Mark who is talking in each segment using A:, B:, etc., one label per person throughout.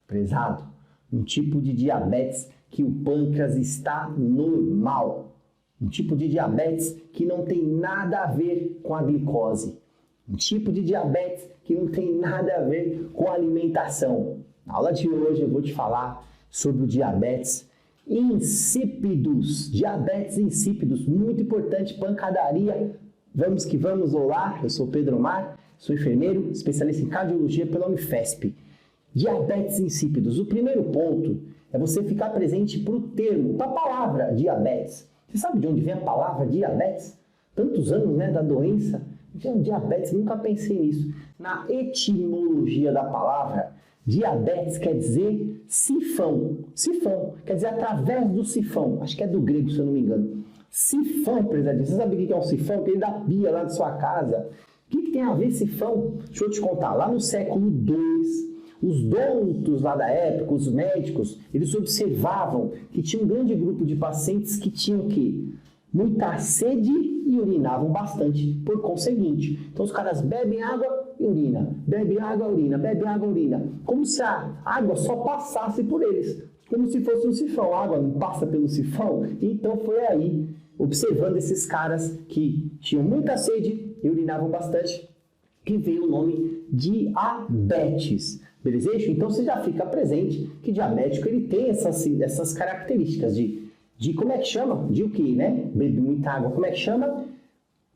A: Prezado, um tipo de diabetes que o pâncreas está normal. Um tipo de diabetes que não tem nada a ver com a glicose. Um tipo de diabetes que não tem nada a ver com a alimentação. Na aula de hoje eu vou te falar sobre o diabetes insípidos. Diabetes insípidos, muito importante, pancadaria. Vamos que vamos, olá, eu sou Pedro Omar, sou enfermeiro, especialista em cardiologia pela Unifesp. Diabetes insípidos. O primeiro ponto é você ficar presente para o termo, para a palavra diabetes. Você sabe de onde vem a palavra diabetes? Tantos anos, né, da doença. Diabetes, nunca pensei nisso. Na etimologia da palavra, diabetes quer dizer sifão. Sifão, quer dizer através do sifão. Acho que é do grego, se eu não me engano. Sifão, prezadinho. Você sabe o que é um sifão? Aquele da pia lá de sua casa. O que tem a ver sifão? Deixa eu te contar. Lá no século II, os doutos lá da época, os médicos, eles observavam que tinha um grande grupo de pacientes que tinham o quê? Muita sede e urinavam bastante, por conseguinte. Então os caras bebem água e urina, bebe água, urina, bebe água, urina. Como se a água só passasse por eles, como se fosse um sifão. A água não passa pelo sifão? Então foi aí, observando esses caras que tinham muita sede e urinavam bastante, que veio o nome diabetes. Beleza? Então você já fica presente que diabético ele tem essas características de como é que chama? De o que, né? Bebe muita água, como é que chama?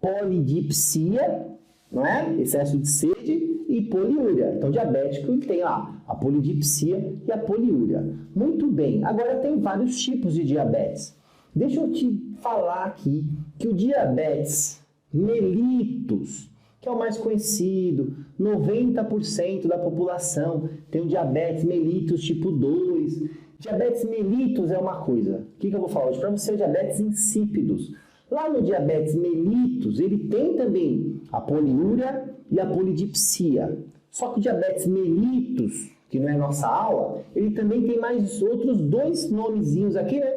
A: Polidipsia, não é? Excesso de sede e poliúria. Então diabético ele tem lá a polidipsia e a poliúria. Muito bem, agora tem vários tipos de diabetes. Deixa eu te falar aqui que o diabetes mellitus, que é o mais conhecido, 90% da população tem o diabetes mellitus tipo 2. Diabetes mellitus é uma coisa. O que eu vou falar hoje? Para você, o diabetes insípidos. Lá no diabetes mellitus, ele tem também a poliúria e a polidipsia. Só que o diabetes mellitus, que não é nossa aula, ele também tem mais outros dois nomezinhos aqui, né?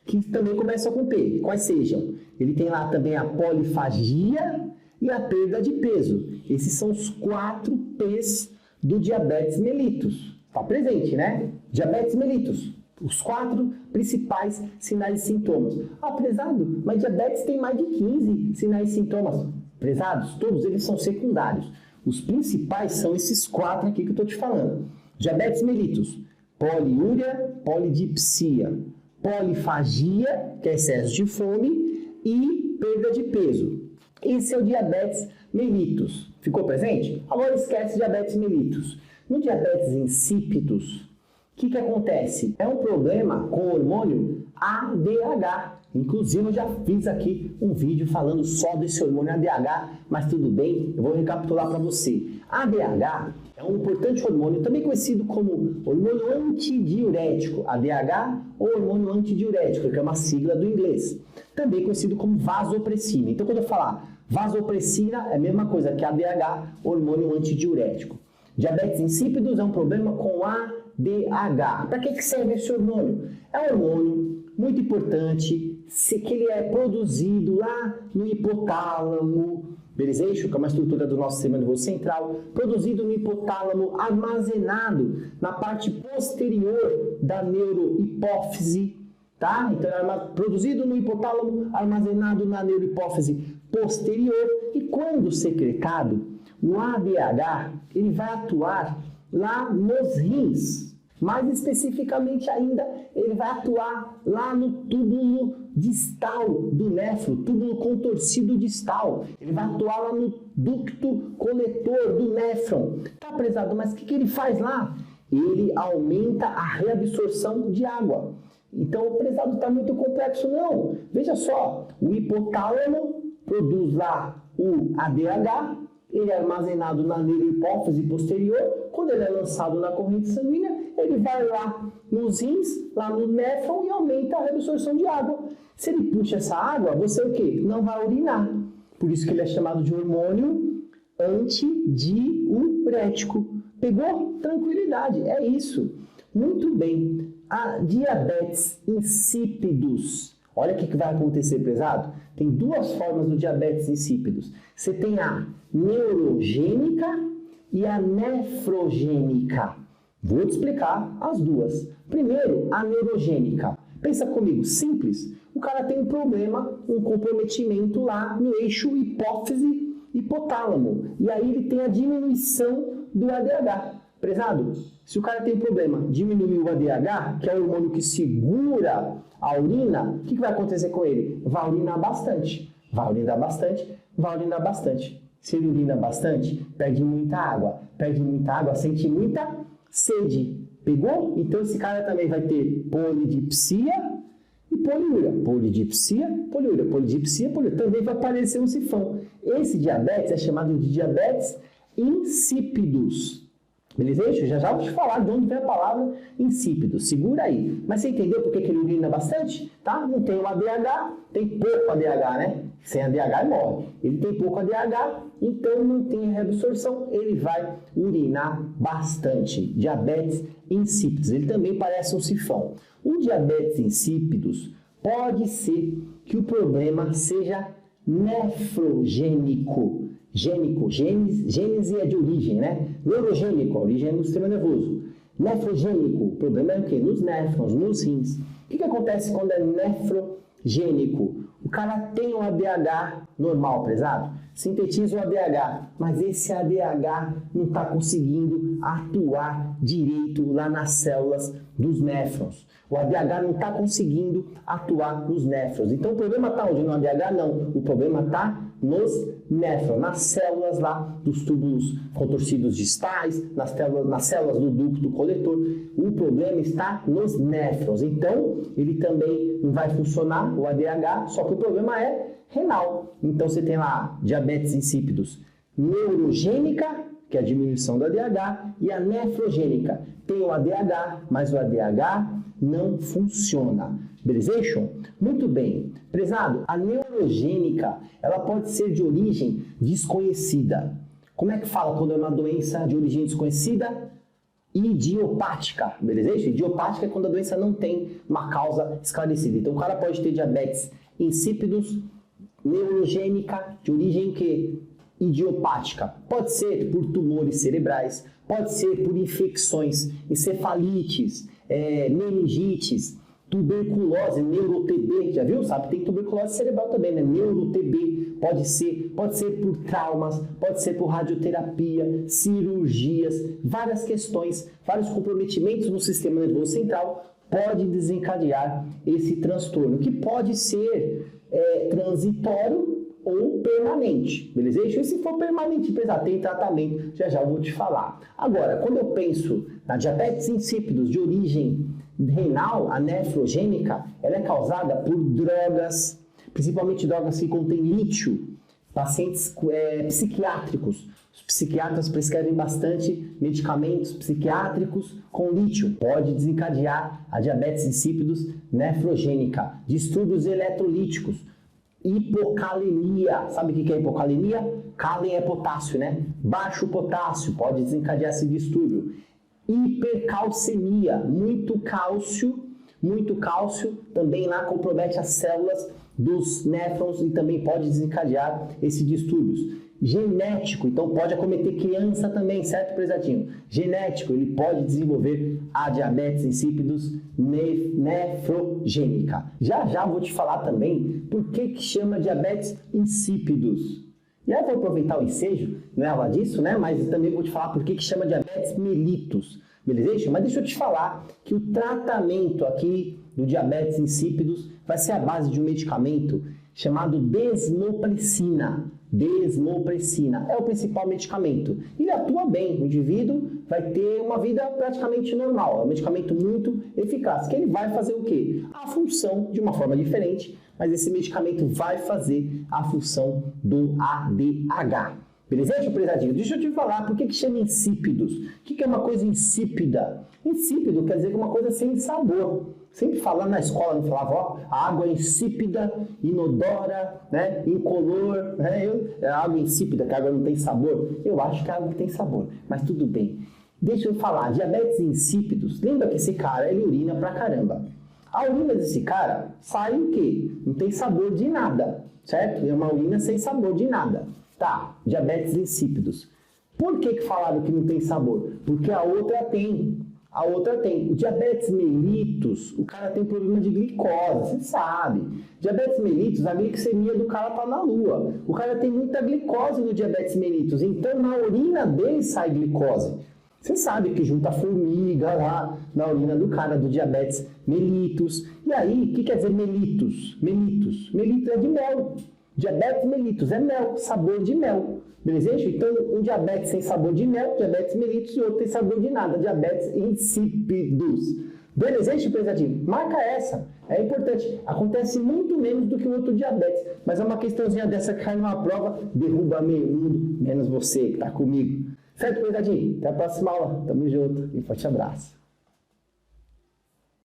A: Que também começam com P. Quais sejam? Ele tem lá também a polifagia e a perda de peso. Esses são os 4 P's do diabetes mellitus. Está presente, né? Diabetes mellitus. Os 4 principais sinais e sintomas. Ah, prezado, mas diabetes tem mais de 15 sinais e sintomas. Prezados, todos eles são secundários. Os principais são esses 4 aqui que eu estou te falando. Diabetes mellitus, poliúria, polidipsia, polifagia, que é excesso de fome, e perda de peso. Esse é o diabetes mellitus. Ficou presente? Agora esquece diabetes mellitus. No diabetes insípidos, o que acontece? É um problema com o hormônio ADH. Inclusive, eu já fiz aqui um vídeo falando só desse hormônio ADH, mas tudo bem, eu vou recapitular para você. ADH é um importante hormônio, também conhecido como hormônio antidiurético. ADH ou hormônio antidiurético, que é uma sigla do inglês. Também conhecido como vasopressina. Então, quando eu falar vasopressina, é a mesma coisa que ADH, hormônio antidiurético. Diabetes insípidos é um problema com ADH. Para que serve esse hormônio? É um hormônio muito importante, que ele é produzido lá no hipotálamo, beleza? Que é uma estrutura do nosso sistema nervoso central, produzido no hipotálamo, armazenado na parte posterior da neurohipófise, tá? Então, é produzido no hipotálamo, armazenado na neurohipófise posterior, e quando secretado, o ADH ele vai atuar lá nos rins. Mais especificamente ainda, ele vai atuar lá no túbulo distal do néfron, túbulo contorcido distal. Ele vai atuar lá no ducto coletor do néfron. Tá, prezado, mas o que ele faz lá? Ele aumenta a reabsorção de água. Então, o prezado está muito complexo, não. Veja só, o hipotálamo produz lá o ADH, ele é armazenado na neurohipófise posterior. Quando ele é lançado na corrente sanguínea, ele vai lá nos rins, lá no néfron, e aumenta a reabsorção de água. Se ele puxa essa água, você o quê? Não vai urinar. Por isso que ele é chamado de hormônio antidiurético. Pegou? Tranquilidade, é isso. Muito bem. A diabetes insípidos. Olha o que vai acontecer, prezado. Tem 2 formas do diabetes insípidos. Você tem a neurogênica e a nefrogênica. Vou te explicar as duas. Primeiro, a neurogênica. Pensa comigo, simples. O cara tem um problema, um comprometimento lá no eixo hipófise hipotálamo. E aí ele tem a diminuição do ADH. Prezado, se o cara tem um problema, diminuir o ADH, que é o hormônio que segura a urina, o que vai acontecer com ele? Vai urinar bastante. Vai urinar bastante, vai urinar bastante. Se ele urina bastante, perde muita água, sente muita sede. Pegou? Então esse cara também vai ter polidipsia e poliúria. Polidipsia, poliúria. Polidipsia, poliúria. Também vai aparecer um sifão. Esse diabetes é chamado de diabetes insípidos. Beleza? Já vou te falar de onde vem a palavra insípido. Segura aí. Mas você entendeu por que ele urina bastante? Tá? Não tem o ADH, tem pouco ADH, né? Sem ADH ele morre. Ele tem pouco ADH, então não tem reabsorção, ele vai urinar bastante. Diabetes insípidos. Ele também parece um sifão. O diabetes insípidos pode ser que o problema seja nefrogênico. Gênese é de origem, né? Neurogênico, a origem é no sistema nervoso. Nefrogênico, o problema é o quê? Nos néfrons, nos rins. O que acontece quando é nefrogênico? O cara tem um ADH normal, prezado, sintetiza o ADH, mas esse ADH não está conseguindo atuar direito lá nas células dos néfrons. O ADH não está conseguindo atuar nos néfrons. Então o problema está onde? No ADH? Não. O problema está nos néfrons, nas células lá dos túbulos contorcidos distais, nas células do ducto coletor. O problema está nos néfrons. Então ele também não vai funcionar, o ADH, só que o problema é renal. Então você tem lá diabetes insípidos, neurogênica, que é a diminuição do ADH, e a nefrogênica. Tem o ADH, mas o ADH não funciona. Belezation? Muito bem. Prezado, a neurogênica, ela pode ser de origem desconhecida. Como é que fala quando é uma doença de origem desconhecida? Idiopática, beleza? Idiopática é quando a doença não tem uma causa esclarecida. Então o cara pode ter diabetes insípidos, neurogênica, de origem que? Idiopática. Pode ser por tumores cerebrais, pode ser por infecções, encefalites, meningites, tuberculose, neuro-TB, já viu? Sabe, tem tuberculose cerebral também, né? Neuro-TB, pode ser por traumas, pode ser por radioterapia, cirurgias, várias questões, vários comprometimentos no sistema nervoso central pode desencadear esse transtorno, que pode ser transitório ou permanente, beleza? E se for permanente, tem tratamento, já eu vou te falar. Agora, quando eu penso na diabetes insípidos de origem renal, a nefrogênica, ela é causada por drogas, principalmente drogas que contêm lítio, pacientes psiquiátricos. Os psiquiatras prescrevem bastante medicamentos psiquiátricos com lítio. Pode desencadear a diabetes insípidos nefrogênica, distúrbios eletrolíticos, hipocalemia. Sabe o que é hipocalemia? Cálem é potássio, né? Baixo potássio pode desencadear esse distúrbio. Hipercalcemia, muito cálcio também lá compromete as células dos néfrons e também pode desencadear esses distúrbios. Genético, então pode acometer criança também, certo, prezadinho? Genético, ele pode desenvolver a diabetes insípidos nefrogênica. Já vou te falar também por que chama diabetes insípidos. E aí eu vou aproveitar o ensejo, não é aula disso, né? Mas também vou te falar por que chama diabetes mellitus, beleza? Mas deixa eu te falar que o tratamento aqui do diabetes insípidos vai ser a base de um medicamento chamado desmopressina. Desmopressina é o principal medicamento. Ele atua bem, o indivíduo vai ter uma vida praticamente normal. É um medicamento muito eficaz, que ele vai fazer o quê? A função de uma forma diferente, mas esse medicamento vai fazer a função do ADH. Beleza, prezadinho? Deixa eu te falar por que chama insípidos. O que é uma coisa insípida? Insípido quer dizer que é uma coisa sem sabor. Sempre falando na escola, não falava, ó, a água é insípida, inodora, né, incolor, né? A água insípida, que a água não tem sabor. Eu acho que a água tem sabor, mas tudo bem. Deixa eu falar, diabetes insípidos, lembra que esse cara, ele urina pra caramba. A urina desse cara sai o quê? Não tem sabor de nada, certo? É uma urina sem sabor de nada. Tá, diabetes insípidos. Por que falaram que não tem sabor? Porque a outra tem. A outra tem o diabetes mellitus, o cara tem problema de glicose, você sabe. Diabetes mellitus, a glicemia do cara tá na lua. O cara tem muita glicose no diabetes mellitus, então na urina dele sai glicose. Você sabe que junta formiga lá na urina do cara do diabetes mellitus. E aí, o que quer dizer mellitus? Mellitus é de mel. Diabetes mellitus é mel, sabor de mel. Beleza, gente? Então, um diabetes sem sabor de mel, diabetes mellitus, e outro tem sabor de nada, diabetes insípidos. Beleza, gente, pesadinho? Marca essa. É importante. Acontece muito menos do que o outro diabetes. Mas é uma questãozinha dessa que cai numa prova, derruba meio mundo, menos você que tá comigo. Certo, pesadinho? Até a próxima aula. Tamo junto e forte abraço.